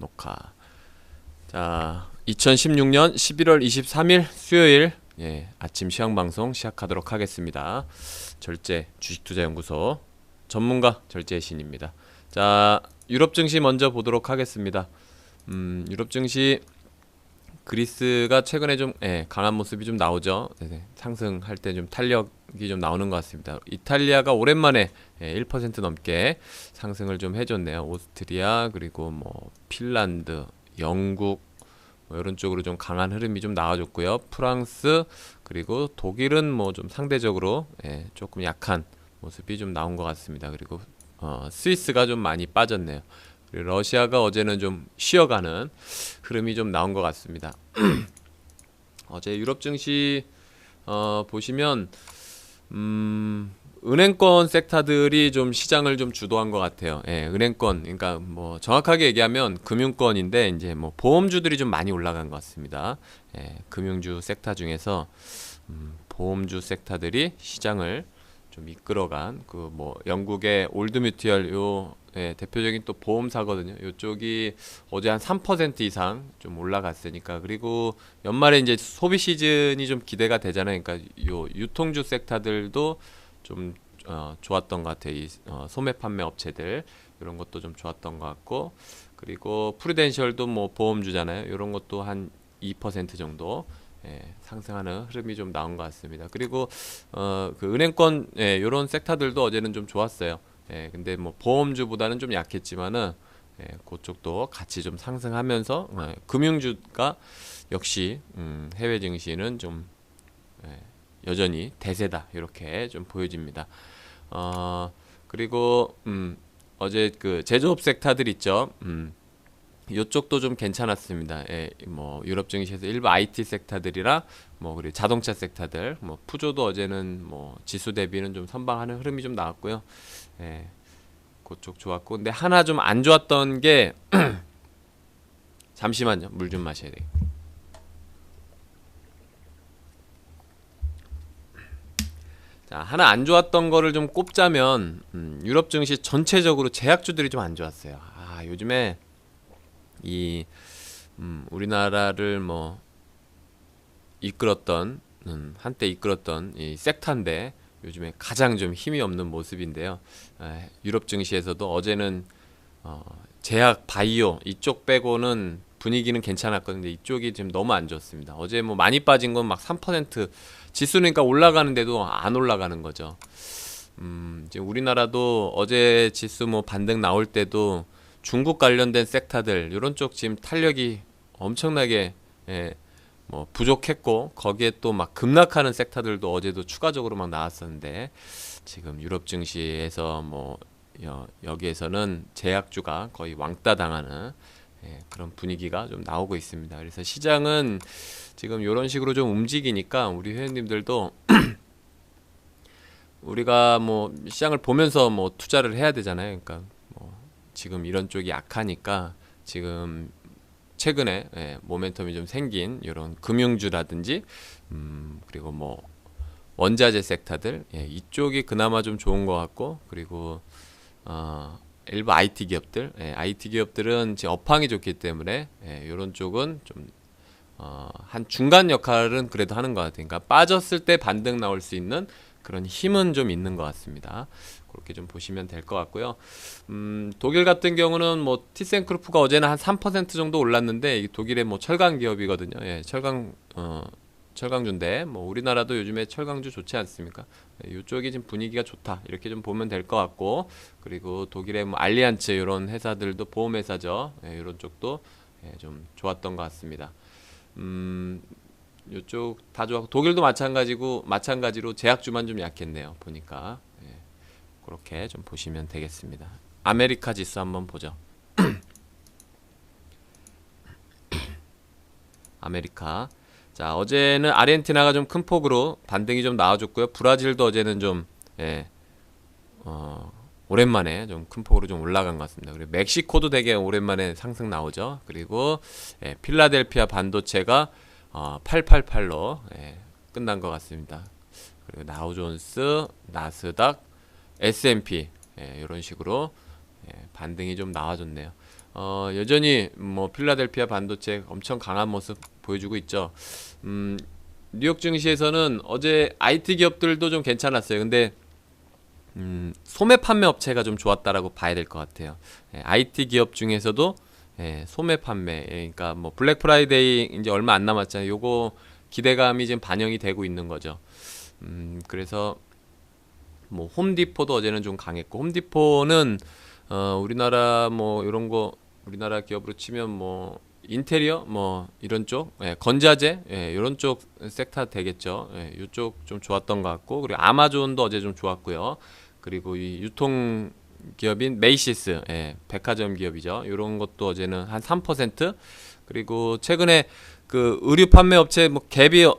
녹화. 자, 2016년 11월 23일 수요일 아침 시황 방송 시작하도록 하겠습니다. 절제 주식투자연구소 전문가 절제의 신입니다. 자, 유럽 증시 먼저 보도록 하겠습니다. 유럽 증시 그리스가 최근에 좀 강한 모습이 좀 나오죠. 상승할 때 좀 탄력이 좀 나오는 것 같습니다. 이탈리아가 오랜만에 1% 넘게 상승을 좀 해줬네요. 오스트리아 그리고 뭐 핀란드, 영국 뭐 이런 쪽으로 좀 강한 흐름이 좀 나와줬고요. 프랑스 그리고 독일은 뭐 좀 상대적으로 조금 약한 모습이 좀 나온 것 같습니다. 그리고 스위스가 좀 많이 빠졌네요. 그리고 러시아가 어제는 좀 쉬어가는 흐름이 좀 나온 것 같습니다. 어제 유럽 증시 보시면 은행권 섹터들이 좀 시장을 좀 주도한 것 같아요. 은행권, 그러니까 뭐 정확하게 얘기하면 금융권인데 이제 뭐 보험주들이 좀 많이 올라간 것 같습니다. 금융주 섹터 중에서 보험주 섹터들이 시장을 좀 이끌어간 그 뭐 영국의 올드뮤티얼 대표적인 또 보험사거든요. 이쪽이 어제 한 3% 이상 좀 올라갔으니까. 그리고 연말에 이제 소비 시즌이 좀 기대가 되잖아요. 그러니까 요 유통주 섹터들도 좀 좋았던 것 같아요. 이 소매 판매 업체들 이런 것도 좀 좋았던 것 같고, 그리고 프루덴셜도 뭐 보험주잖아요. 이런 것도 한 2% 정도 상승하는 흐름이 좀 나온 것 같습니다. 그리고 그 은행권 이런 섹터들도 어제는 좀 좋았어요. 근데 뭐 보험주보다는 좀 약했지만은 그쪽도 같이 좀 상승하면서 금융주가 역시 해외 증시는 좀 여전히 대세다 이렇게 좀 보여집니다. 그리고 어제 그 제조업 섹터들 있죠. 이쪽도 좀 괜찮았습니다. 뭐 유럽 증시에서 일부 IT 섹터들이라 뭐 그리고 자동차 섹터들, 뭐 푸조도 어제는 뭐 지수 대비는 좀 선방하는 흐름이 좀 나왔고요. 그쪽 좋았고, 근데 하나 좀 안 좋았던 게 잠시만요, 물 좀 마셔야 돼요. 자, 하나 안 좋았던 거를 좀 꼽자면 유럽 증시 전체적으로 제약주들이 좀 안 좋았어요. 요즘에 이 우리나라를 뭐 이끌었던 한때 이끌었던 이 섹터인데 요즘에 가장 좀 힘이 없는 모습인데요. 유럽 증시에서도 어제는 제약, 바이오 이쪽 빼고는 분위기는 괜찮았거든요. 이쪽이 지금 너무 안 좋습니다. 어제 뭐 많이 빠진 건 막 3% 지수니까 올라가는데도 안 올라가는 거죠. 이제 우리나라도 어제 지수 뭐 반등 나올 때도 중국 관련된 섹터들 이런 쪽 지금 탄력이 엄청나게 뭐 부족했고, 거기에 또 막 급락하는 섹터들도 어제도 추가적으로 막 나왔었는데, 지금 유럽 증시에서 뭐 여기에서는 제약주가 거의 왕따 당하는 그런 분위기가 좀 나오고 있습니다. 그래서 시장은 지금 이런 식으로 좀 움직이니까 우리 회원님들도 우리가 뭐 시장을 보면서 뭐 투자를 해야 되잖아요. 그러니까 뭐 지금 이런 쪽이 약하니까 지금 최근에 모멘텀이 좀 생긴 이런 금융주라든지 그리고 뭐 원자재 섹터들 이쪽이 그나마 좀 좋은 것 같고, 그리고 일부 IT 기업들 IT 기업들은 지금 업황이 좋기 때문에 이런 쪽은 좀 한 중간 역할은 그래도 하는 것 같아요. 그러니까 빠졌을 때 반등 나올 수 있는 그런 힘은 좀 있는 것 같습니다. 그렇게 좀 보시면 될 것 같고요. 독일 같은 경우는 뭐 티센크루프가 어제는 한 3% 정도 올랐는데, 이 독일의 뭐 철강 기업이거든요. 철강주인데 뭐 우리나라도 요즘에 철강주 좋지 않습니까? 이쪽이 지금 분위기가 좋다 이렇게 좀 보면 될 것 같고, 그리고 독일의 뭐 알리안츠 이런 회사들도 보험회사죠. 이런 쪽도 좀 좋았던 것 같습니다. 이쪽 다 좋았고, 독일도 마찬가지로 제약주만 좀 약했네요. 보니까 그렇게 좀 보시면 되겠습니다. 아메리카 지수 한번 보죠. 아메리카. 자, 어제는 아르헨티나가 좀 큰 폭으로 반등이 좀 나와줬고요. 브라질도 어제는 좀 오랜만에 좀 큰 폭으로 좀 올라간 것 같습니다. 그리고 멕시코도 되게 오랜만에 상승 나오죠. 그리고 필라델피아 반도체가 888로 끝난 것 같습니다. 그리고 다우존스, 나스닥, S&P 이런 식으로 반등이 좀 나와줬네요. 여전히 뭐 필라델피아 반도체 엄청 강한 모습 보여주고 있죠. 뉴욕 증시에서는 어제 IT 기업들도 좀 괜찮았어요. 근데 소매 판매 업체가 좀 좋았다라고 봐야 될 것 같아요. IT 기업 중에서도 소매 판매, 그러니까 뭐 블랙 프라이데이 이제 얼마 안 남았잖아요. 요거 기대감이 지금 반영이 되고 있는 거죠. 그래서 뭐 홈디포도 어제는 좀 강했고, 홈디포는 우리나라 뭐 이런 거 우리나라 기업으로 치면 뭐 인테리어 뭐 이런 쪽, 건자재, 이런 쪽 섹터 되겠죠. 이쪽 좀 좋았던 것 같고, 그리고 아마존도 어제 좀 좋았고요. 그리고 이 유통 기업인 메이시스, 백화점 기업이죠. 이런 것도 어제는 한 3%. 그리고 최근에 그 의류 판매 업체 뭐 갭이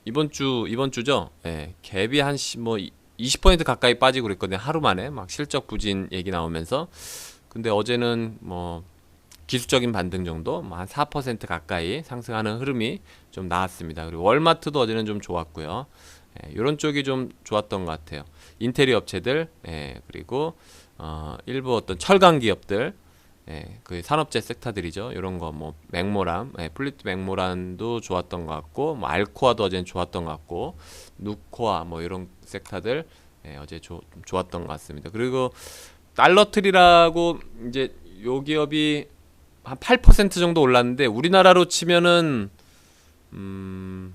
이번 주죠. 갭이 한 뭐 20% 가까이 빠지고 그랬거든요. 하루 만에 막 실적 부진 얘기 나오면서. 근데 어제는 뭐 기술적인 반등 정도, 뭐 한 4% 가까이 상승하는 흐름이 좀 나왔습니다. 그리고 월마트도 어제는 좀 좋았고요. 이런 쪽이 좀 좋았던 것 같아요. 인테리어 업체들, 그리고 일부 어떤 철강 기업들, 그 산업재 섹터들이죠. 이런 거 뭐 맥모란, 플리트 맥모란도 좋았던 것 같고, 뭐 알코아도 어제는 좋았던 것 같고, 누코아 뭐 이런 섹터들 어제 좋았던 것 같습니다. 그리고 달러트리라고 이제 요 기업이 한 8% 정도 올랐는데, 우리나라로 치면은 한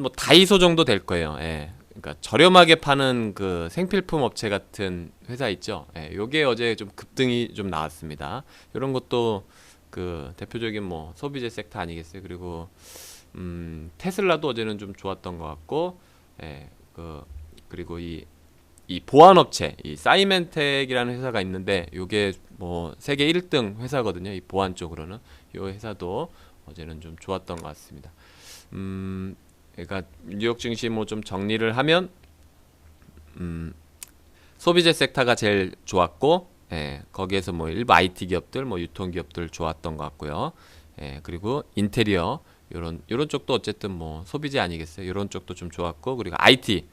뭐 다이소 정도 될 거예요. 그러니까 저렴하게 파는 그 생필품 업체 같은 회사 있죠. 요게 어제 좀 급등이 좀 나왔습니다. 이런 것도 그 대표적인 뭐 소비재 섹터 아니겠어요. 그리고 테슬라도 어제는 좀 좋았던 것 같고, 그리고 이 보안 업체, 이 사이멘텍이라는 회사가 있는데, 요게 뭐 세계 1등 회사거든요. 이 보안 쪽으로는. 요 회사도 어제는 좀 좋았던 것 같습니다. 그러니까 뉴욕 증시 뭐 좀 정리를 하면, 소비재 섹터가 제일 좋았고, 거기에서 뭐 일부 IT 기업들, 뭐 유통 기업들 좋았던 것 같고요. 그리고 인테리어 요런 쪽도 어쨌든 뭐 소비재 아니겠어요. 요런 쪽도 좀 좋았고, 그리고 IT,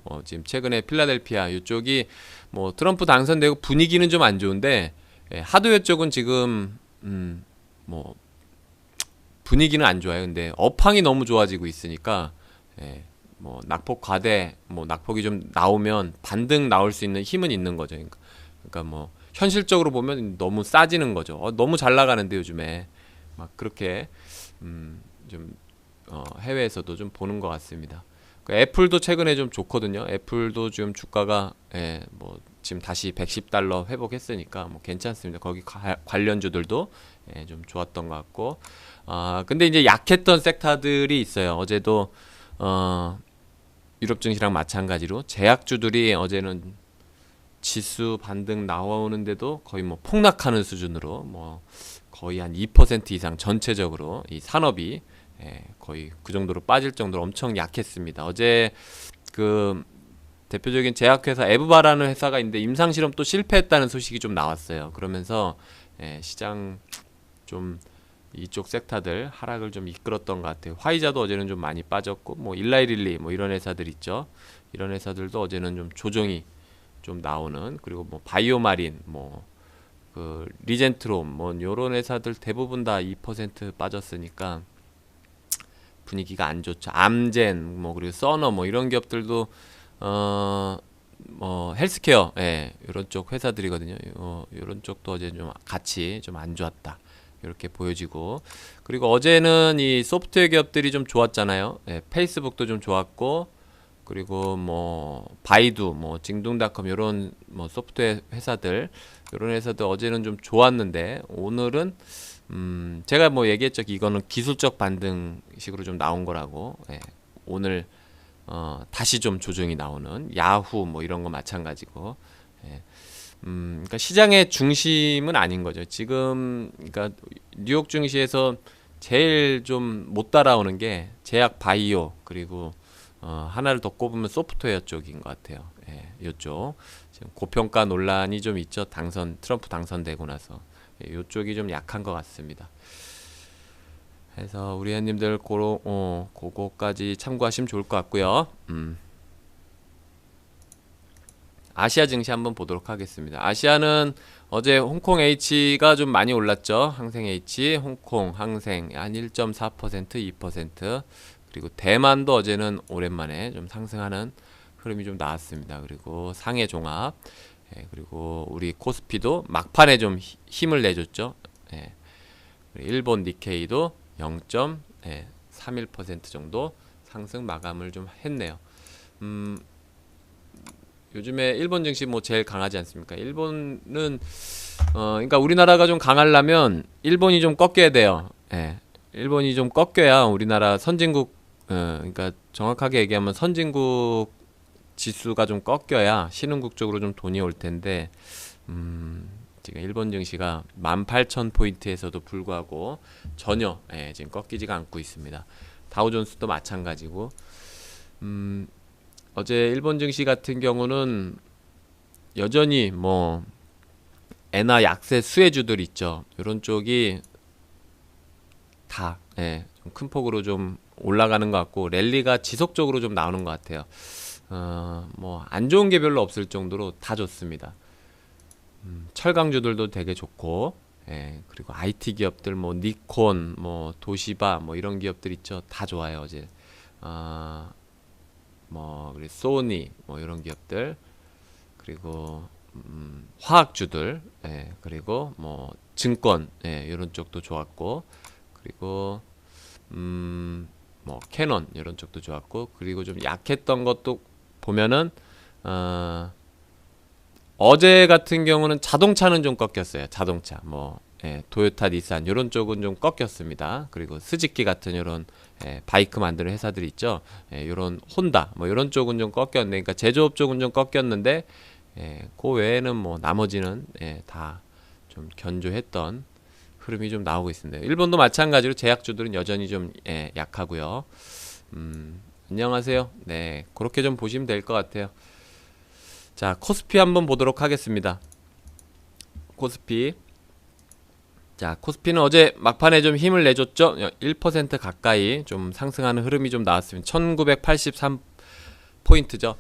뭐 지금 최근에 필라델피아 이쪽이 뭐 트럼프 당선되고 분위기는 좀 안 좋은데, 하드웨어 쪽은 지금 뭐 분위기는 안 좋아요. 근데 업황이 너무 좋아지고 있으니까, 뭐 낙폭 과대, 뭐 낙폭이 좀 나오면 반등 나올 수 있는 힘은 있는 거죠. 그러니까 뭐 현실적으로 보면 너무 싸지는 거죠. 너무 잘 나가는데 요즘에 막 그렇게 좀 해외에서도 좀 보는 것 같습니다. 애플도 최근에 좀 좋거든요. 애플도 지금 주가가 뭐 지금 다시 110달러 회복했으니까 뭐 괜찮습니다. 거기 관련주들도 좀 좋았던 것 같고, 근데 이제 약했던 섹터들이 있어요. 어제도 유럽 증시랑 마찬가지로 제약주들이 어제는 지수 반등 나오는데도 거의 뭐 폭락하는 수준으로, 뭐 거의 한 2% 이상 전체적으로 이 산업이 거의 그 정도로 빠질 정도로 엄청 약했습니다. 어제 그 대표적인 제약회사 에브바라는 회사가 있는데 임상실험 또 실패했다는 소식이 좀 나왔어요. 그러면서 시장 좀 이쪽 섹터들 하락을 좀 이끌었던 것 같아요. 화이자도 어제는 좀 많이 빠졌고, 뭐 일라이릴리 뭐 이런 회사들 있죠. 이런 회사들도 어제는 좀 조정이 좀 나오는, 그리고 뭐 바이오마린, 뭐 그 리젠트롬 뭐 요런 회사들 대부분 다 2% 빠졌으니까 분위기가 안 좋죠. 암젠 뭐 그리고 서너 뭐 이런 기업들도 뭐 헬스케어, 이런 쪽 회사들이거든요. 이런 쪽도 어제 좀 같이 좀 안 좋았다, 이렇게 보여지고, 그리고 어제는 이 소프트웨어 기업들이 좀 좋았잖아요. 페이스북도 좀 좋았고, 그리고 뭐 바이두, 뭐 징둥닷컴 이런 뭐 소프트웨어 회사들, 이런 회사들 어제는 좀 좋았는데, 오늘은 제가 뭐 얘기했죠. 이거는 기술적 반등식으로 좀 나온 거라고. 오늘 다시 좀 조정이 나오는 야후 뭐 이런 거 마찬가지고. 그러니까 시장의 중심은 아닌 거죠. 지금 그러니까 뉴욕 증시에서 제일 좀 못 따라오는 게 제약 바이오, 그리고 하나를 더 꼽으면 소프트웨어 쪽인 것 같아요. 이쪽 지금 고평가 논란이 좀 있죠. 트럼프 당선되고 나서 이쪽이 좀 약한 것 같습니다. 그래서 우리 회원님들 그거까지 참고하시면 좋을 것 같고요. 아시아 증시 한번 보도록 하겠습니다. 아시아는 어제 홍콩 H가 좀 많이 올랐죠. 항생 H, 홍콩, 항생 한 1.4%, 2%. 그리고 대만도 어제는 오랜만에 좀 상승하는 흐름이 좀 나왔습니다. 그리고 상해 종합, 그리고 우리 코스피도 막판에 좀 힘을 내줬죠. 일본 니케이도 0.31% 정도 상승 마감을 좀 했네요. 요즘에 일본 증시 뭐 제일 강하지 않습니까? 일본은 그러니까 우리나라가 좀 강하려면 일본이 좀 꺾여야 돼요. 일본이 좀 꺾여야 우리나라 선진국 그러니까 정확하게 얘기하면 선진국 지수가 좀 꺾여야 신흥국 쪽으로 좀 돈이 올 텐데 지금 일본 증시가 18,000포인트에서도 불구하고 전혀 지금 꺾이지가 않고 있습니다. 다우존스도 마찬가지고 어제 일본 증시 같은 경우는 여전히 뭐 엔화 약세 수혜주들 있죠. 이런 쪽이 다 좀 큰 폭으로 좀 올라가는 것 같고 랠리가 지속적으로 좀 나오는 것 같아요. 뭐 안 좋은 게 별로 없을 정도로 다 좋습니다. 철강주들도 되게 좋고, 그리고 IT 기업들 뭐 니콘, 뭐 도시바, 뭐 이런 기업들 있죠. 다 좋아요 어제. 뭐 그리고 소니, 뭐 이런 기업들, 그리고 화학주들, 그리고 뭐 증권, 이런 쪽도 좋았고, 그리고 뭐 캐논 이런 쪽도 좋았고, 그리고 좀 약했던 것도 보면은 어제 같은 경우는 자동차는 좀 꺾였어요. 자동차 뭐 토요타, 닛산 이런 쪽은 좀 꺾였습니다. 그리고 스즈키 같은 이런 바이크 만드는 회사들 있죠. 이런 혼다 뭐 이런 쪽은 좀 꺾였네. 그러니까 제조업 쪽은 좀 꺾였는데 그 외에는 뭐 나머지는 다 좀 견조했던 흐름이 좀 나오고 있습니다. 일본도 마찬가지로 제약주들은 여전히 좀 약하고요. 안녕하세요. 네, 그렇게 좀 보시면 될 것 같아요. 자, 코스피 한번 보도록 하겠습니다. 코스피. 자, 코스피는 어제 막판에 좀 힘을 내줬죠. 1% 가까이 좀 상승하는 흐름이 좀 나왔습니다. 1983포인트죠.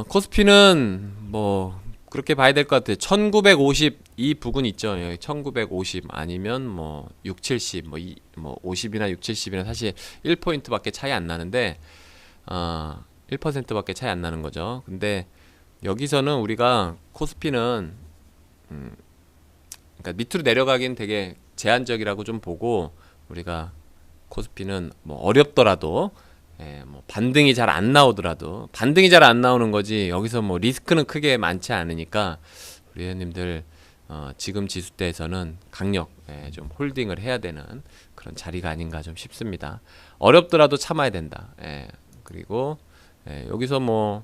코스피는 뭐 그렇게 봐야 될 것 같아요. 1950 이 부근 있죠. 여기 1950 아니면 뭐 6, 70, 뭐 50이나 6, 70이나 사실 1포인트밖에 차이 안 나는데 1%밖에 차이 안 나는 거죠. 근데 여기서는 우리가 코스피는 그러니까 밑으로 내려가긴 되게 제한적이라고 좀 보고 우리가 코스피는 뭐 어렵더라도 뭐 반등이 잘 안 나오더라도 반등이 잘 안 나오는 거지 여기서 뭐 리스크는 크게 많지 않으니까 우리 회원님들 지금 지수대에서는 강력 좀 홀딩을 해야 되는 그런 자리가 아닌가 좀 싶습니다. 어렵더라도 참아야 된다. 그리고 여기서 뭐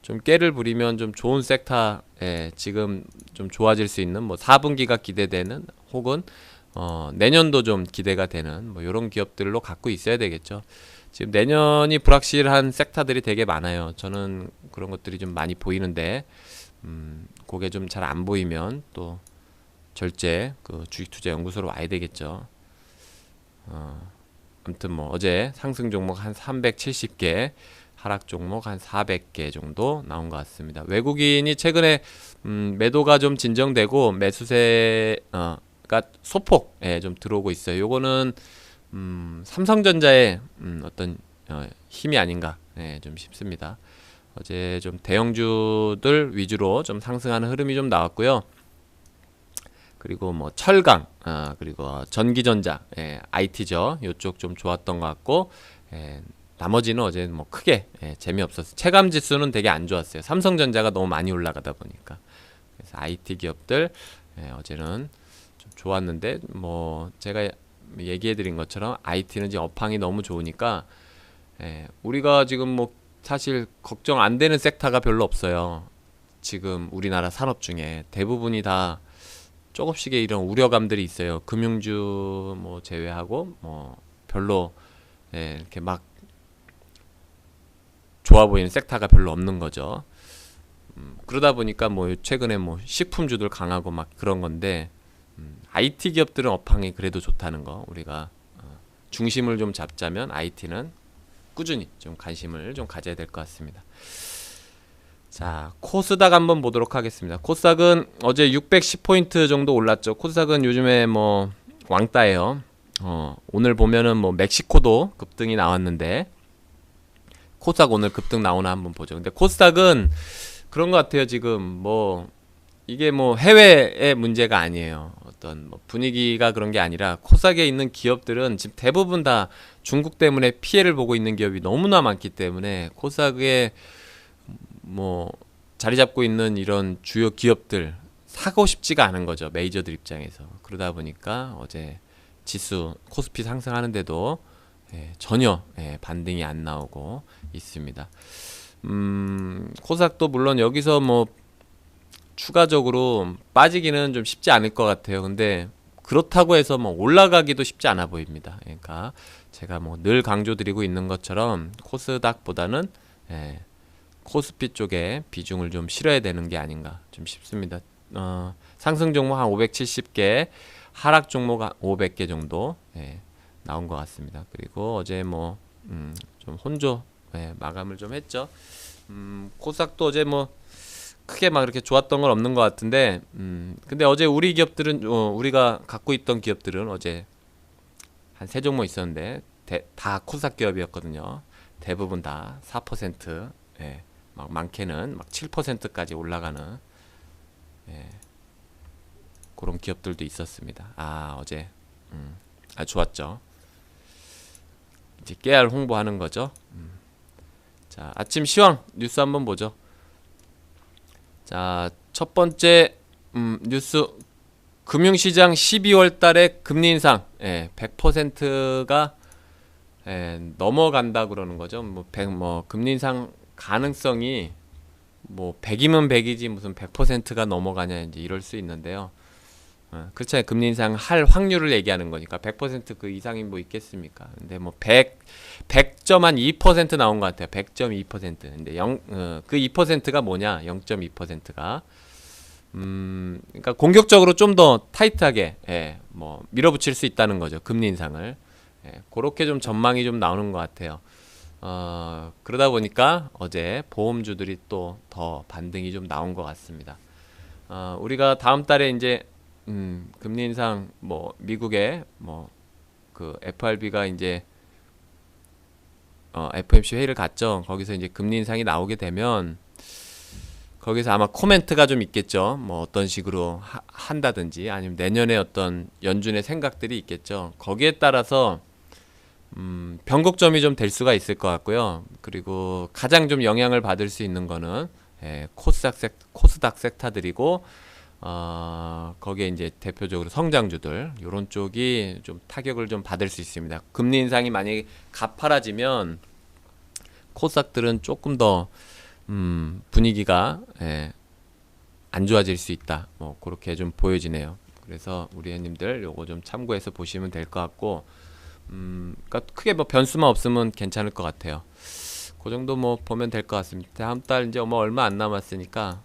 좀 깨를 부리면 좀 좋은 섹터 지금 좀 좋아질 수 있는 뭐 4분기가 기대되는 혹은 내년도 좀 기대가 되는 뭐 이런 기업들로 갖고 있어야 되겠죠. 지금 내년이 불확실한 섹터들이 되게 많아요. 저는 그런 것들이 좀 많이 보이는데 그게 좀 잘 안 보이면 또 절제 그 주식투자연구소로 와야 되겠죠. 아무튼 뭐 어제 상승 종목 한 370개 하락 종목 한 400개 정도 나온 것 같습니다. 외국인이 최근에 매도가 좀 진정되고 매수세가 소폭 좀 들어오고 있어요. 요거는 삼성전자의 어떤 힘이 아닌가 좀 싶습니다. 어제 좀 대형주들 위주로 좀 상승하는 흐름이 좀 나왔고요. 그리고 뭐 철강, 그리고 전기전자, IT죠. 요쪽 좀 좋았던 것 같고, 나머지는 어제 뭐 크게 재미없었어요. 체감 지수는 되게 안 좋았어요. 삼성전자가 너무 많이 올라가다 보니까. 그래서 IT 기업들 어제는 좀 좋았는데, 뭐 제가 얘기해드린 것처럼 IT는 지금 업황이 너무 좋으니까 우리가 지금 뭐 사실 걱정 안 되는 섹터가 별로 없어요. 지금 우리나라 산업 중에 대부분이 다 조금씩의 이런 우려감들이 있어요. 금융주 뭐 제외하고 뭐 별로 이렇게 막 좋아 보이는 섹터가 별로 없는 거죠. 그러다 보니까 뭐 최근에 뭐 식품주들 강하고 막 그런 건데 IT 기업들은 업황이 그래도 좋다는 거 우리가 중심을 좀 잡자면 IT는 꾸준히 좀 관심을 좀 가져야 될 것 같습니다. 자, 코스닥 한번 보도록 하겠습니다. 코스닥은 어제 610포인트 정도 올랐죠. 코스닥은 요즘에 뭐 왕따예요. 오늘 보면은 뭐 멕시코도 급등이 나왔는데 코스닥 오늘 급등 나오나 한번 보죠. 근데 코스닥은 그런 것 같아요. 지금 뭐 이게 뭐 해외의 문제가 아니에요. 어떤 뭐 분위기가 그런 게 아니라 코스닥에 있는 기업들은 지금 대부분 다 중국 때문에 피해를 보고 있는 기업이 너무나 많기 때문에 코스닥에 뭐 자리 잡고 있는 이런 주요 기업들 사고 싶지가 않은 거죠. 메이저들 입장에서. 그러다 보니까 어제 지수 코스피 상승하는데도 전혀 반등이 안 나오고 있습니다. 코스닥도 물론 여기서 뭐 추가적으로 빠지기는 좀 쉽지 않을 것 같아요. 근데 그렇다고 해서 뭐 올라가기도 쉽지 않아 보입니다. 그러니까 제가 뭐 늘 강조드리고 있는 것처럼 코스닥보다는 코스피 쪽에 비중을 좀 실어야 되는 게 아닌가 좀 싶습니다. 상승 종목 한 570개, 하락 종목 한 500개 정도 나온 것 같습니다. 그리고 어제 뭐 좀 혼조 마감을 좀 했죠. 코스닥도 어제 뭐 크게 막 이렇게 좋았던 건 없는 것 같은데, 근데 어제 우리 기업들은 우리가 갖고 있던 기업들은 어제 한 세 종목 있었는데 다 코스닥 기업이었거든요. 대부분 다 4%, 막 많게는 막 7%까지 올라가는 그런 기업들도 있었습니다. 어제 좋았죠. 이제 깨알 홍보하는 거죠. 자, 아침 시황 뉴스 한번 보죠. 자, 첫 번째 뉴스, 금융시장 12월 달에 금리 인상 100%가 넘어간다 그러는 거죠. 뭐 금리 인상 가능성이 뭐 100이면 100이지 무슨 100%가 넘어가냐 이제 이럴 수 있는데요. 그렇잖아요. 금리 인상 할 확률을 얘기하는 거니까 100%그 이상이 뭐 있겠습니까? 근데 뭐 100.2% 나온 것 같아요. 100.2%. 근데 그 2%가 뭐냐? 0.2%가 그러니까 공격적으로 좀 더 타이트하게 뭐 밀어붙일 수 있다는 거죠. 금리 인상을. 그렇게 좀 전망이 좀 나오는 것 같아요. 그러다 보니까 어제 보험주들이 또 더 반등이 좀 나온 것 같습니다. 우리가 다음 달에 이제 금리 인상 뭐 미국의 뭐 그 FRB가 이제 FOMC 회의를 갔죠. 거기서 이제 금리 인상이 나오게 되면 거기서 아마 코멘트가 좀 있겠죠. 뭐 어떤 식으로 한다든지 아니면 내년에 어떤 연준의 생각들이 있겠죠. 거기에 따라서 변곡점이 좀 될 수가 있을 것 같고요. 그리고 가장 좀 영향을 받을 수 있는 거는 코스닥 섹터들이고 거기에 이제 대표적으로 성장주들 요런 쪽이 좀 타격을 좀 받을 수 있습니다. 금리 인상이 만약에 가파라지면 코스닥들은 조금 더 분위기가 안 좋아질 수 있다. 뭐 그렇게 좀 보여지네요. 그래서 우리 회원님들 요거 좀 참고해서 보시면 될 것 같고, 그러니까 크게 뭐 변수만 없으면 괜찮을 것 같아요. 그 정도 뭐 보면 될 것 같습니다. 다음 달 이제 뭐 얼마 안 남았으니까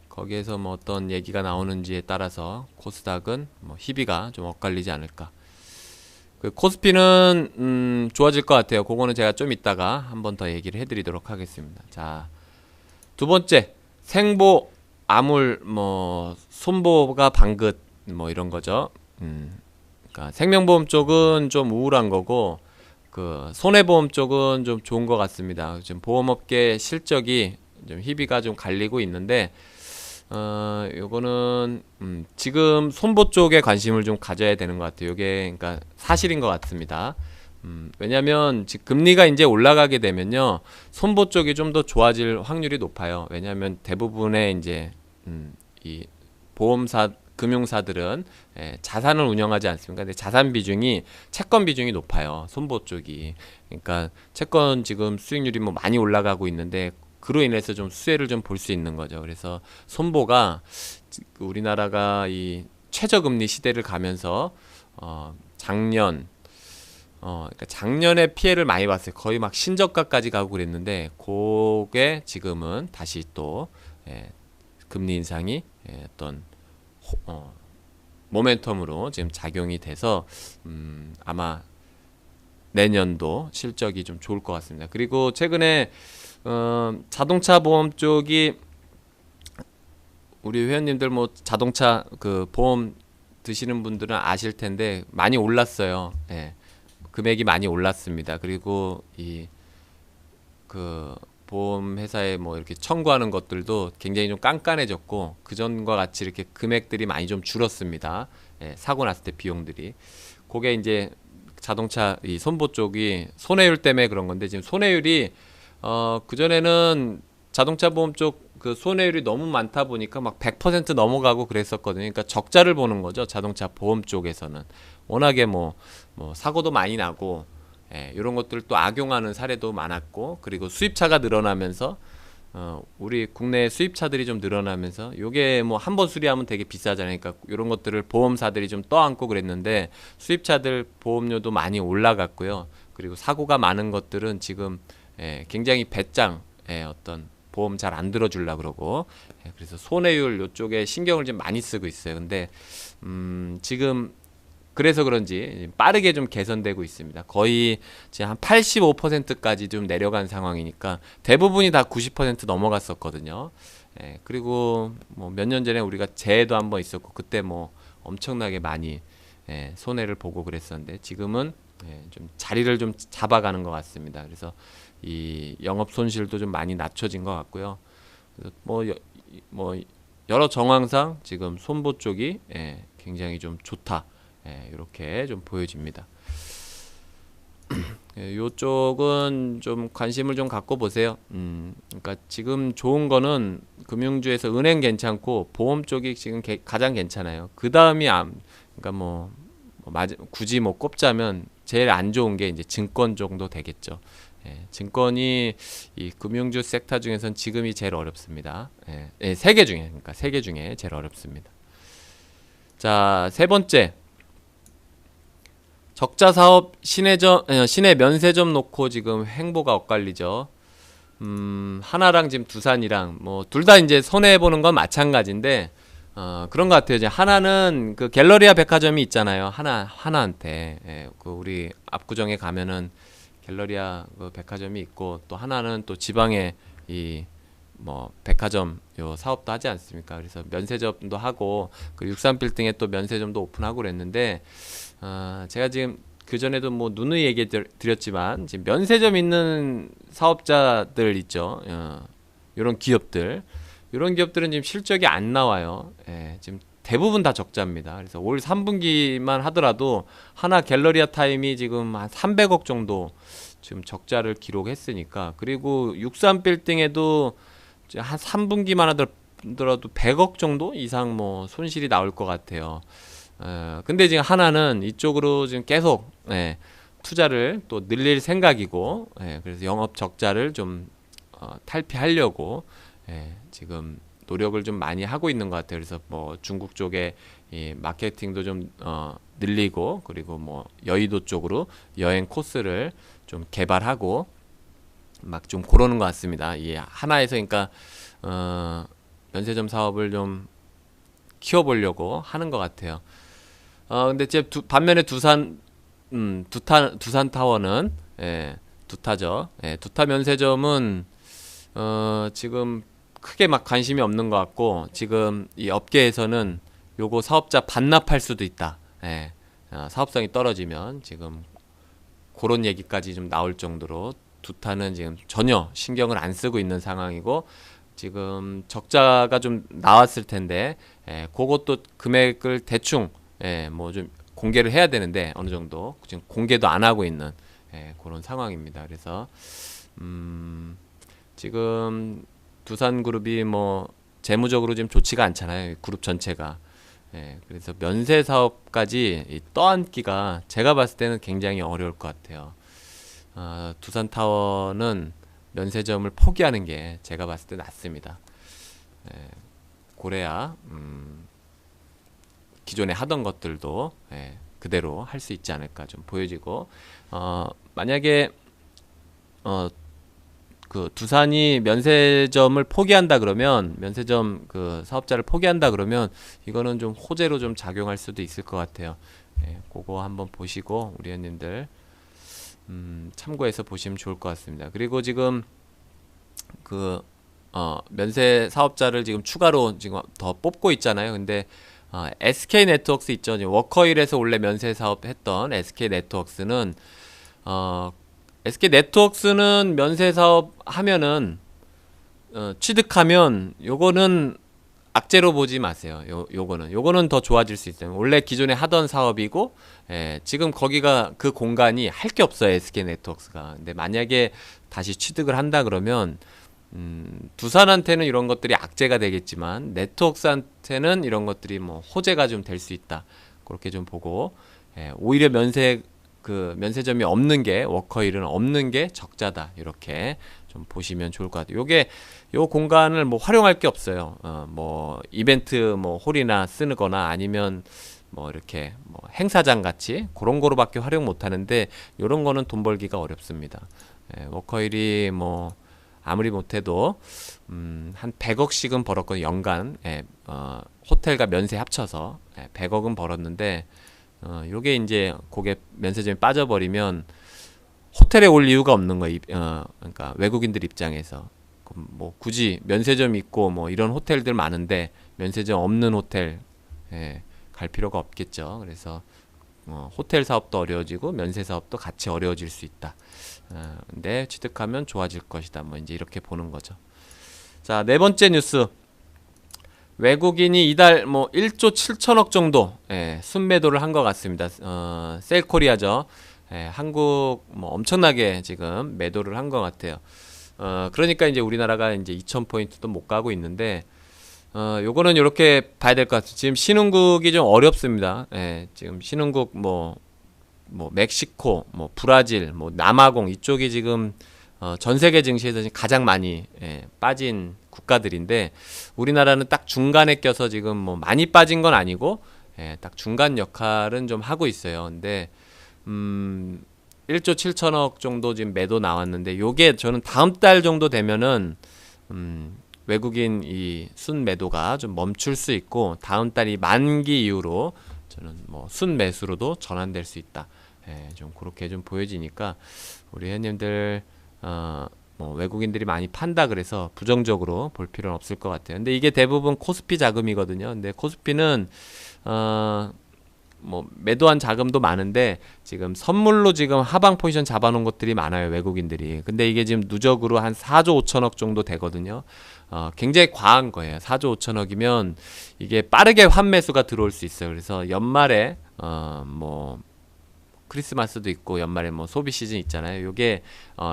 거기에서 뭐 어떤 얘기가 나오는지에 따라서 코스닥은 뭐 희비가 좀 엇갈리지 않을까. 그 코스피는 좋아질 것 같아요. 그거는 제가 좀 이따가 한번 더 얘기를 해드리도록 하겠습니다. 자, 두 번째 생보, 암울, 뭐 손보가 방긋 뭐 이런 거죠. 그러니까 생명보험 쪽은 좀 우울한 거고 그 손해보험 쪽은 좀 좋은 것 같습니다. 지금 보험업계 실적이 좀 희비가 좀 갈리고 있는데 요거는 지금 손보 쪽에 관심을 좀 가져야 되는 것 같아요. 이게 그러니까 사실인 것 같습니다. 왜냐하면 지금 금리가 이제 올라가게 되면요, 손보 쪽이 좀 더 좋아질 확률이 높아요. 왜냐하면 대부분의 이제 이 보험사 금융사들은 자산을 운영하지 않습니까? 근데 자산 비중이 채권 비중이 높아요. 손보 쪽이. 그러니까 채권 지금 수익률이 뭐 많이 올라가고 있는데 그로 인해서 좀 수혜를 좀 볼 수 있는 거죠. 그래서 손보가 우리나라가 이 최저금리 시대를 가면서 그러니까 작년에 피해를 많이 봤어요. 거의 막 신저가까지 가고 그랬는데 그게 지금은 다시 또 금리 인상이 어떤 모멘텀으로 지금 작용이 돼서 아마 내년도 실적이 좀 좋을 것 같습니다. 그리고 최근에 자동차 보험 쪽이 우리 회원님들 뭐 자동차 그 보험 드시는 분들은 아실 텐데 많이 올랐어요. 예. 금액이 많이 올랐습니다. 그리고 이 그 보험 회사에 뭐 이렇게 청구하는 것들도 굉장히 좀 깐깐해졌고 그전과 같이 이렇게 금액들이 많이 좀 줄었습니다. 예, 사고 났을 때 비용들이. 그게 이제 자동차 이 손보 쪽이 손해율 때문에 그런 건데 지금 손해율이 그전에는 자동차 보험 쪽 그 손해율이 너무 많다 보니까 막 100% 넘어가고 그랬었거든요. 그러니까 적자를 보는 거죠. 자동차 보험 쪽에서는. 워낙에 뭐 사고도 많이 나고 예, 이런 것들을 또 악용하는 사례도 많았고 그리고 수입차가 늘어나면서 우리 국내 수입차들이 좀 늘어나면서 요게 뭐 한 번 수리하면 되게 비싸잖아요. 그러니까 이런 것들을 보험사들이 좀 떠안고 그랬는데 수입차들 보험료도 많이 올라갔고요. 그리고 사고가 많은 것들은 지금 굉장히 배짱 어떤 보험 잘 안 들어주려 그러고 그래서 손해율 요쪽에 신경을 좀 많이 쓰고 있어요. 근데 지금 그래서 그런지 빠르게 좀 개선되고 있습니다. 거의 지금 한 85%까지 좀 내려간 상황이니까 대부분이 다 90% 넘어갔었거든요. 그리고 뭐 몇 년 전에 우리가 재해도 한번 있었고 그때 뭐 엄청나게 많이 손해를 보고 그랬었는데 지금은 좀 자리를 좀 잡아가는 것 같습니다. 그래서 이 영업 손실도 좀 많이 낮춰진 것 같고요. 그래서 뭐 여러 정황상 지금 손보 쪽이 굉장히 좀 좋다. 이렇게 좀 보여집니다. 이쪽은 좀 관심을 좀 갖고 보세요. 그러니까 지금 좋은 거는 금융주에서 은행 괜찮고 보험 쪽이 지금 가장 괜찮아요. 그 다음이 그러니까 굳이 뭐 꼽자면 제일 안 좋은 게 이제 증권 정도 되겠죠. 증권이 이 금융주 섹터 중에선 지금이 제일 어렵습니다. 세 개 중에 그러니까 세 개 중에 제일 어렵습니다. 자, 세 번째. 적자 사업 시내 면세점 놓고 지금 행보가 엇갈리죠. 하나랑 지금 두산이랑 뭐 둘 다 이제 손해 보는 건 마찬가지인데 그런 것 같아요. 이제 하나는 그 갤러리아 백화점이 있잖아요. 하나한테 그 우리 압구정에 가면은 갤러리아 그 백화점이 있고 또 하나는 또 지방에 이 뭐 백화점 요 사업도 하지 않습니까? 그래서 면세점도 하고 그 63빌딩에 또 면세점도 오픈하고 그랬는데 제가 지금 그 전에도 뭐 누누이 얘기 드렸지만 지금 면세점 있는 사업자들 있죠. 이런 기업들, 이런 기업들은 지금 실적이 안 나와요. 지금 대부분 다 적자입니다. 그래서 올 3분기만 하더라도 하나 갤러리아 타임이 지금 한 300억 정도 지금 적자를 기록했으니까 그리고 63빌딩에도 한 3분기만 하더라도 100억 정도 이상 뭐 손실이 나올 것 같아요. 근데 지금 하나는 이쪽으로 지금 계속 투자를 또 늘릴 생각이고 그래서 영업 적자를 좀 탈피하려고 지금 노력을 좀 많이 하고 있는 것 같아요. 그래서 뭐 중국 쪽에 이 마케팅도 좀 늘리고 그리고 뭐 여의도 쪽으로 여행 코스를 좀 개발하고 막 좀 그러는 것 같습니다. 이 하나에서 그러니까 면세점 사업을 좀 키워보려고 하는 것 같아요. 근데 제 반면에 두산 타워는 두타죠. 두타 면세점은 지금 크게 막 관심이 없는 것 같고 지금 이 업계에서는 요거 사업자 반납할 수도 있다. 사업성이 떨어지면 지금 그런 얘기까지 좀 나올 정도로 두타는 지금 전혀 신경을 안 쓰고 있는 상황이고 지금 적자가 좀 나왔을 텐데 그것도 금액을 대충 뭐 좀 공개를 해야 되는데 어느 정도 지금 공개도 안 하고 있는 그런 상황입니다. 그래서 지금 두산그룹이 뭐 재무적으로 지금 좋지가 않잖아요. 그룹 전체가. 그래서 면세 사업까지 떠안기가 제가 봤을 때는 굉장히 어려울 것 같아요. 두산타워는 면세점을 포기하는 게 제가 봤을 때 낫습니다. 그래야 기존에 하던 것들도 그대로 할 수 있지 않을까 좀 보여지고 만약에 그 두산이 면세점을 포기한다 그러면 면세점 그 사업자를 포기한다 그러면 이거는 좀 호재로 좀 작용할 수도 있을 것 같아요. 그거 한번 보시고 우리 회원님들 참고해서 보시면 좋을 것 같습니다. 그리고 지금 그 면세 사업자를 지금 추가로 지금 더 뽑고 있잖아요. 근데 SK 네트워크스 있죠. 워커힐에서 원래 면세 사업 했던 SK 네트워크스는 SK 네트워크스는 면세 사업 하면은 취득하면 요거는 악재로 보지 마세요. 요거는 더 좋아질 수 있어요. 원래 기존에 하던 사업이고, 지금 거기가 그 공간이 할 게 없어요. SK 네트워크스가. 근데 만약에 다시 취득을 한다 그러면, 두산한테는 이런 것들이 악재가 되겠지만, 네트워크스한테는 이런 것들이 뭐 호재가 좀 될 수 있다. 그렇게 좀 보고, 오히려 면세점이 없는 게, 워커힐은 없는 게 적자다. 이렇게 좀 보시면 좋을 것 같아요. 요 공간을 뭐 활용할 게 없어요. 뭐 이벤트 뭐 홀이나 쓰거나 아니면 뭐 이렇게 뭐 행사장 같이 그런 거로밖에 활용 못 하는데 요런 거는 돈 벌기가 어렵습니다. 워커힐이 뭐 아무리 못해도 한 100억씩은 벌었거든요. 연간 호텔과 면세 합쳐서 100억은 벌었는데 요게 이제 고객 면세점이 빠져버리면 호텔에 올 이유가 없는 거예요. 그러니까 외국인들 입장에서 뭐 굳이 면세점 있고 뭐 이런 호텔들 많은데 면세점 없는 호텔 갈 필요가 없겠죠. 그래서 호텔 사업도 어려워지고 면세 사업도 같이 어려워질 수 있다. 근데 취득하면 좋아질 것이다. 뭐 이제 이렇게 보는 거죠. 자, 네 번째 뉴스. 외국인이 이달 뭐 1조 7천억 정도 순매도를 한 것 같습니다. 셀코리아죠. 한국 뭐 엄청나게 지금 매도를 한 것 같아요. 그러니까 이제 우리나라가 이제 2,000포인트도 못 가고 있는데, 요거는 이렇게 봐야 될 것 같아요. 지금 신흥국이 좀 어렵습니다. 지금 신흥국 뭐 멕시코, 뭐 브라질, 뭐 남아공 이쪽이 지금 전 세계 증시에서 가장 많이 빠진 국가들인데 우리나라는 딱 중간에 껴서 지금 뭐 많이 빠진 건 아니고 딱 중간 역할은 좀 하고 있어요. 근데 1조 7천억 정도 지금 매도 나왔는데 요게 저는 다음 달 정도 되면은 외국인 이 순매도가 좀 멈출 수 있고 다음 달이 만기 이후로 저는 뭐 순매수로도 전환될 수 있다. 좀 그렇게 좀 보여지니까 우리 회원님들 뭐 외국인들이 많이 판다 그래서 부정적으로 볼 필요는 없을 것 같아요. 근데 이게 대부분 코스피 자금이거든요. 근데 코스피는 뭐 매도한 자금도 많은데 지금 선물로 지금 하방 포지션 잡아놓은 것들이 많아요. 외국인들이. 근데 이게 지금 누적으로 한 4조 5천억 정도 되거든요. 굉장히 과한 거예요. 4조 5천억이면 이게 빠르게 환매수가 들어올 수 있어요. 그래서 연말에 뭐 크리스마스도 있고 연말에 뭐 소비 시즌 있잖아요. 요게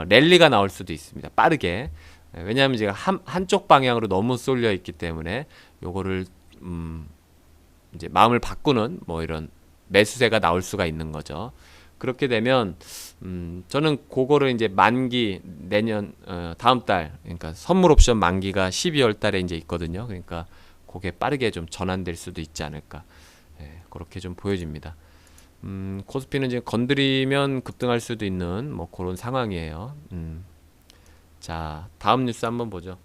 랠리가 나올 수도 있습니다. 빠르게. 왜냐하면 제가 한쪽 방향으로 너무 쏠려 있기 때문에 요거를 이제 마음을 바꾸는 뭐 이런 매수세가 나올 수가 있는 거죠. 그렇게 되면 저는 그거를 이제 만기 내년 다음 달 그러니까 선물 옵션 만기가 12월 달에 이제 있거든요. 그러니까 그게 빠르게 좀 전환될 수도 있지 않을까. 그렇게 좀 보여집니다. 코스피는 지금 건드리면 급등할 수도 있는 뭐 그런 상황이에요. 자, 다음 뉴스 한번 보죠.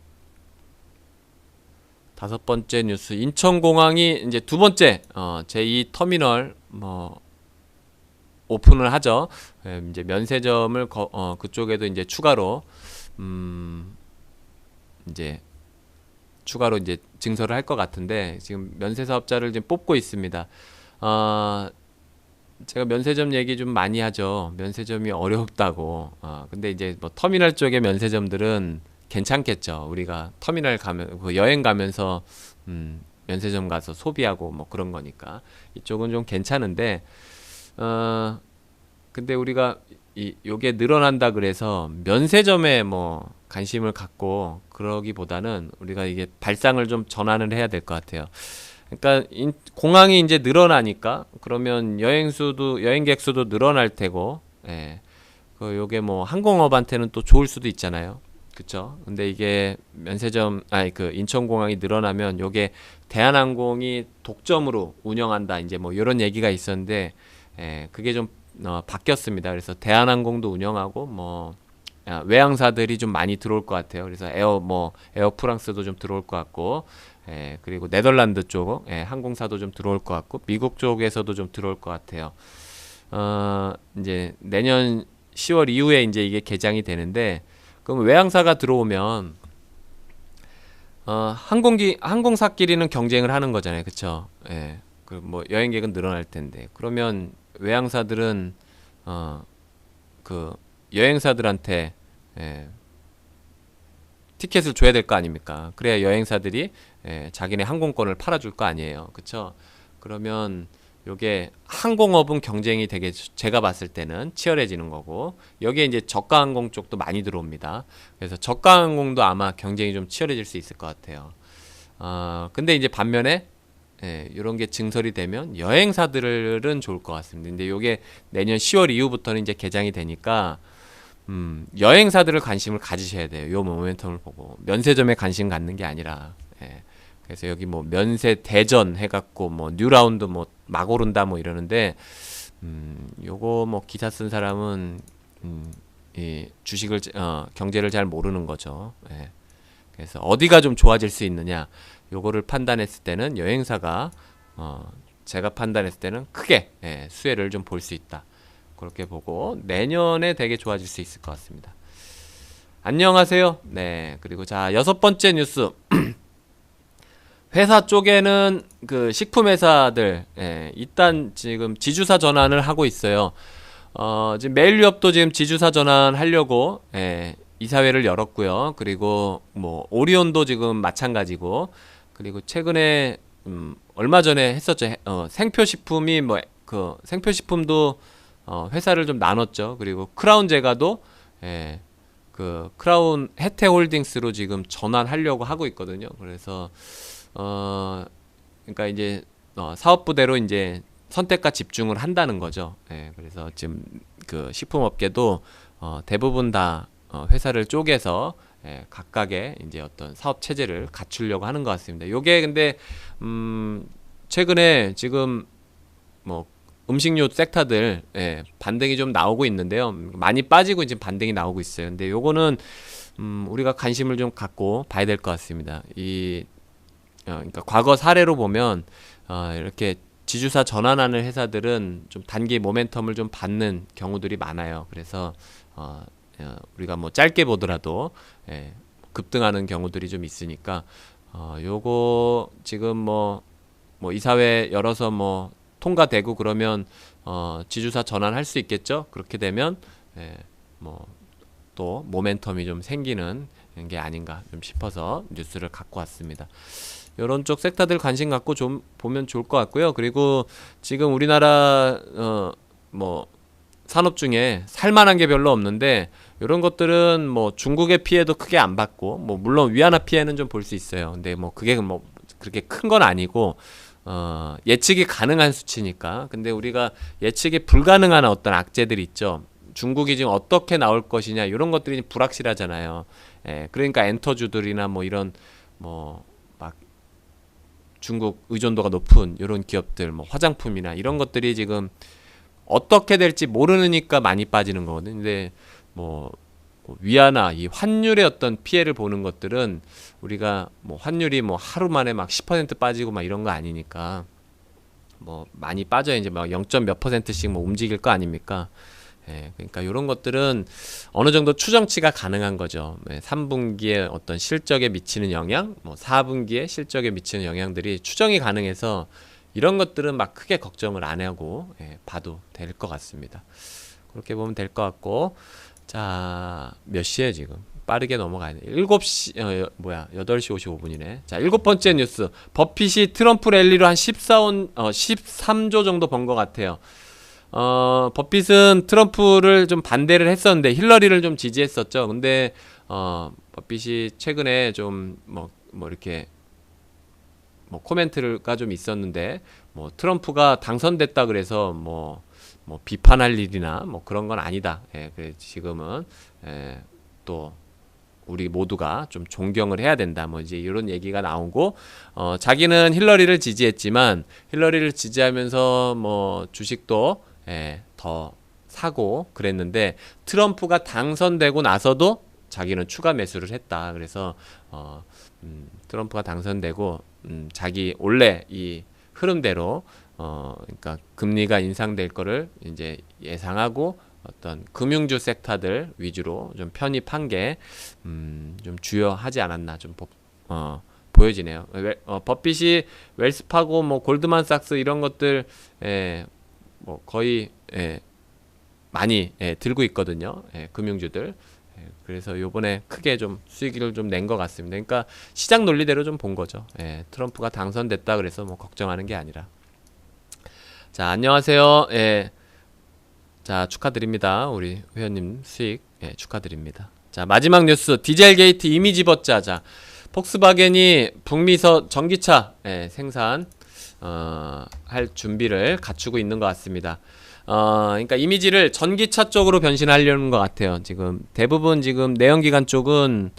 다섯 번째 뉴스. 인천공항이 이제 두 번째 제2 터미널 뭐 오픈을 하죠. 이제 면세점을 그쪽에도 이제 추가로 이제 증설을 할 것 같은데 지금 면세 사업자를 지금 뽑고 있습니다. 제가 면세점 얘기 좀 많이 하죠. 면세점이 어렵다고. 근데 이제 뭐 터미널 쪽의 면세점들은 괜찮겠죠. 우리가 터미널 가면 여행 가면서 면세점 가서 소비하고 뭐 그런 거니까 이쪽은 좀 괜찮은데 근데 우리가 요게 늘어난다 그래서 면세점에 뭐 관심을 갖고 그러기보다는 우리가 이게 발상을 좀 전환을 해야 될 것 같아요. 그러니까 공항이 이제 늘어나니까 그러면 여행객 수도 늘어날 테고, 요게 뭐 항공업한테는 또 좋을 수도 있잖아요. 그쵸? 근데 이게 인천공항이 늘어나면 요게 대한항공이 독점으로 운영한다. 이제 뭐 이런 얘기가 있었는데, 그게 좀 바뀌었습니다. 그래서 대한항공도 운영하고 뭐 외항사들이 좀 많이 들어올 것 같아요. 그래서 에어 프랑스도 좀 들어올 것 같고, 그리고 네덜란드 쪽 항공사도 좀 들어올 것 같고, 미국 쪽에서도 좀 들어올 것 같아요. 이제 내년 10월 이후에 이제 이게 개장이 되는데, 그럼 외항사가 들어오면 항공사끼리는 경쟁을 하는 거잖아요, 그쵸? 예. 그 뭐 여행객은 늘어날 텐데, 그러면 외항사들은 그 여행사들한테, 예, 티켓을 줘야 될 거 아닙니까? 그래야 여행사들이, 예, 자기네 항공권을 팔아줄 거 아니에요, 그쵸? 그러면 요게 항공업은 경쟁이 되게, 제가 봤을 때는 치열해지는 거고, 여기에 이제 저가 항공 쪽도 많이 들어옵니다. 그래서 저가 항공도 아마 경쟁이 좀 치열해질 수 있을 것 같아요. 근데 이제 반면에, 예, 이런 게 증설이 되면 여행사들은 좋을 것 같습니다. 근데 요게 내년 10월 이후부터는 이제 개장이 되니까, 여행사들을 관심을 가지셔야 돼요. 요 모멘텀을 보고 면세점에 관심 갖는 게 아니라, 예. 그래서 여기 뭐 면세 대전 해갖고 뭐 뉴라운드 뭐 막 오른다 뭐 이러는데, 요거 뭐 기사 쓴 사람은, 이 주식을, 경제를 잘 모르는 거죠. 예. 그래서 어디가 좀 좋아질 수 있느냐, 요거를 판단했을 때는 여행사가, 제가 판단했을 때는 크게, 예, 수혜를 좀 볼 수 있다. 그렇게 보고 내년에 되게 좋아질 수 있을 것 같습니다. 안녕하세요. 네, 그리고 자, 6번째 뉴스. 회사 쪽에는 그 식품 회사들, 예, 일단 지금 지주사 전환을 하고 있어요. 지금 메일유업도 지금 지주사 전환하려고, 예, 이사회를 열었고요. 그리고 뭐 오리온도 지금 마찬가지고, 그리고 최근에 얼마 전에 했었죠. 생표식품이 뭐 그 생표식품도 회사를 좀 나눴죠. 그리고 크라운 제과도, 예, 그 크라운 혜태홀딩스로 지금 전환하려고 하고 있거든요. 그래서 그러니까 이제 사업부대로 이제 선택과 집중을 한다는 거죠. 예, 그래서 지금 그 식품업계도 대부분 다 회사를 쪼개서, 예, 각각의 이제 어떤 사업 체제를 갖추려고 하는 것 같습니다. 요게 근데 최근에 지금 뭐 음식료 섹터들, 예, 반등이 좀 나오고 있는데요. 많이 빠지고 지금 반등이 나오고 있어요. 근데 요거는 우리가 관심을 좀 갖고 봐야 될 것 같습니다. 그러니까 과거 사례로 보면, 이렇게 지주사 전환하는 회사들은 좀 단기 모멘텀을 좀 받는 경우들이 많아요. 그래서 우리가 뭐 짧게 보더라도, 예, 급등하는 경우들이 좀 있으니까, 요거 지금 뭐 이사회 열어서 뭐 통과되고 그러면 지주사 전환할 수 있겠죠. 그렇게 되면, 예, 뭐 또 모멘텀이 좀 생기는 게 아닌가 좀 싶어서 뉴스를 갖고 왔습니다. 이런 쪽 섹터들 관심 갖고 좀 보면 좋을 것 같고요. 그리고 지금 우리나라 뭐 산업 중에 살만한 게 별로 없는데, 이런 것들은 뭐 중국의 피해도 크게 안 받고, 뭐 물론 위안화 피해는 좀 볼 수 있어요. 근데 뭐 그게 뭐 그렇게 큰 건 아니고, 예측이 가능한 수치니까. 근데 우리가 예측이 불가능한 어떤 악재들이 있죠. 중국이 지금 어떻게 나올 것이냐, 이런 것들이 불확실하잖아요. 예, 그러니까 엔터주들이나 뭐 이런 뭐 막 중국 의존도가 높은 이런 기업들, 뭐 화장품이나 이런 것들이 지금 어떻게 될지 모르니까 많이 빠지는 거거든요. 근데 뭐 위안화, 이 환율의 어떤 피해를 보는 것들은 우리가 뭐 환율이 뭐 하루 만에 막 10% 빠지고 막 이런 거 아니니까, 뭐 많이 빠져야 이제 막 0. 몇 %씩 뭐 움직일 거 아닙니까? 예, 그러니까 이런 것들은 어느 정도 추정치가 가능한 거죠. 3분기에 어떤 실적에 미치는 영향, 뭐 4분기에 실적에 미치는 영향들이 추정이 가능해서 이런 것들은 막 크게 걱정을 안 하고, 예, 봐도 될 것 같습니다. 그렇게 보면 될 것 같고, 자, 몇 시에 지금? 빠르게 넘어가야 돼. 7시, 8시 55분이네. 자, 7번째 뉴스. 버핏이 트럼프 랠리로 한 13조 정도 번 것 같아요. 버핏은 트럼프를 좀 반대를 했었는데 힐러리를 좀 지지했었죠. 근데 버핏이 최근에 좀 뭐 이렇게 뭐 코멘트가 좀 있었는데, 뭐 트럼프가 당선됐다 그래서 뭐 비판할 일이나 뭐 그런 건 아니다. 예, 그래 지금은, 예, 또 우리 모두가 좀 존경을 해야 된다. 뭐 이제 이런 얘기가 나오고, 자기는 힐러리를 지지했지만 힐러리를 지지하면서 뭐 주식도, 예, 더 사고 그랬는데, 트럼프가 당선되고 나서도 자기는 추가 매수를 했다. 그래서 트럼프가 당선되고 자기 원래 이 흐름대로, 그러니까 금리가 인상될 거를 이제 예상하고 어떤 금융주 섹터들 위주로 좀 편입한 게 좀 주요하지 않았나 좀 보여지네요. 버핏이 웰스파고 뭐 골드만삭스 이런 것들 뭐 거의 많이 들고 있거든요. 금융주들. 그래서 요번에 크게 좀 수익을 좀 낸 것 같습니다. 그러니까 시장 논리대로 좀 본 거죠. 트럼프가 당선됐다 그래서 뭐 걱정하는 게 아니라. 자, 안녕하세요. 자, 축하드립니다. 우리 회원님 수익 축하드립니다. 자, 마지막 뉴스 디젤 게이트 이미지 벗자. 자, 폭스바겐이 북미서 전기차 생산 할 준비를 갖추고 있는 것 같습니다. 그러니까 이미지를 전기차 쪽으로 변신하려는 것 같아요. 지금 대부분 지금 내연기관 쪽은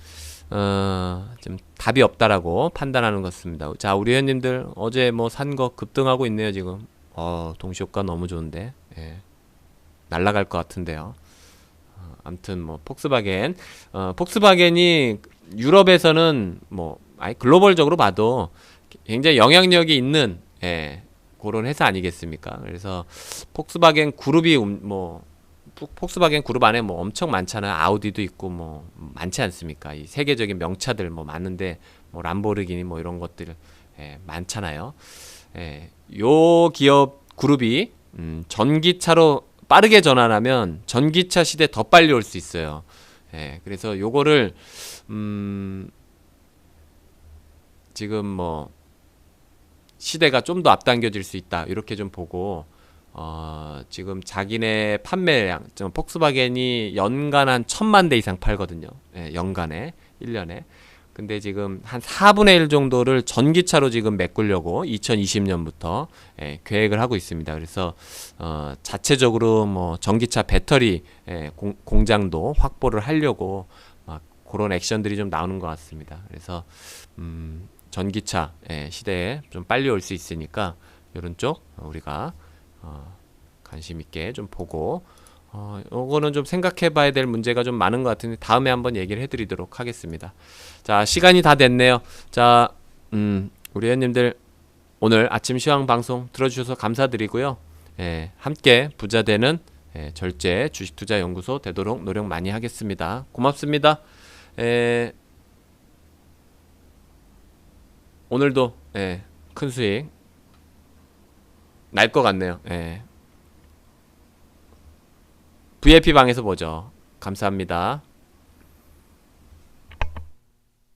좀 답이 없다라고 판단하는 것 같습니다. 자, 우리 회원님들 어제 뭐 산 거 급등하고 있네요. 지금 동시효과 너무 좋은데 날라갈 것 같은데요. 아무튼 뭐 폭스바겐이 유럽에서는 뭐 아니 글로벌적으로 봐도 굉장히 영향력이 있는 그런 회사 아니겠습니까? 그래서 폭스바겐 그룹이 뭐 폭스바겐 그룹 안에 뭐 엄청 많잖아요. 아우디도 있고 뭐 많지 않습니까? 이 세계적인 명차들 뭐 많은데 뭐 람보르기니 뭐 이런 것들 많잖아요. 요 기업 그룹이 전기차로 빠르게 전환하면 전기차 시대 더 빨리 올 수 있어요. 그래서 요거를 지금 뭐 시대가 좀 더 앞당겨질 수 있다 이렇게 좀 보고 지금 자기네 판매량 폭스바겐이 연간 한 1000만 대 이상 팔거든요. 연간에 1년에. 근데 지금 한 4분의 1 정도를 전기차로 지금 메꾸려고 2020년부터 계획을 하고 있습니다. 그래서 자체적으로 뭐 전기차 배터리 공장도 확보를 하려고 막 그런 액션들이 좀 나오는 것 같습니다. 그래서 전기차 시대에 좀 빨리 올 수 있으니까 이런 쪽 우리가 관심 있게 좀 보고 요거는 좀 생각해 봐야 될 문제가 좀 많은 것 같은데 다음에 한번 얘기를 해드리도록 하겠습니다. 자, 시간이 다 됐네요. 자, 우리 회원님들 오늘 아침 시황 방송 들어주셔서 감사드리고요. 함께 부자 되는 절제 주식투자연구소 되도록 노력 많이 하겠습니다. 고맙습니다. 오늘도 큰 수익 날 것 같네요. VIP 방에서 보죠. 감사합니다.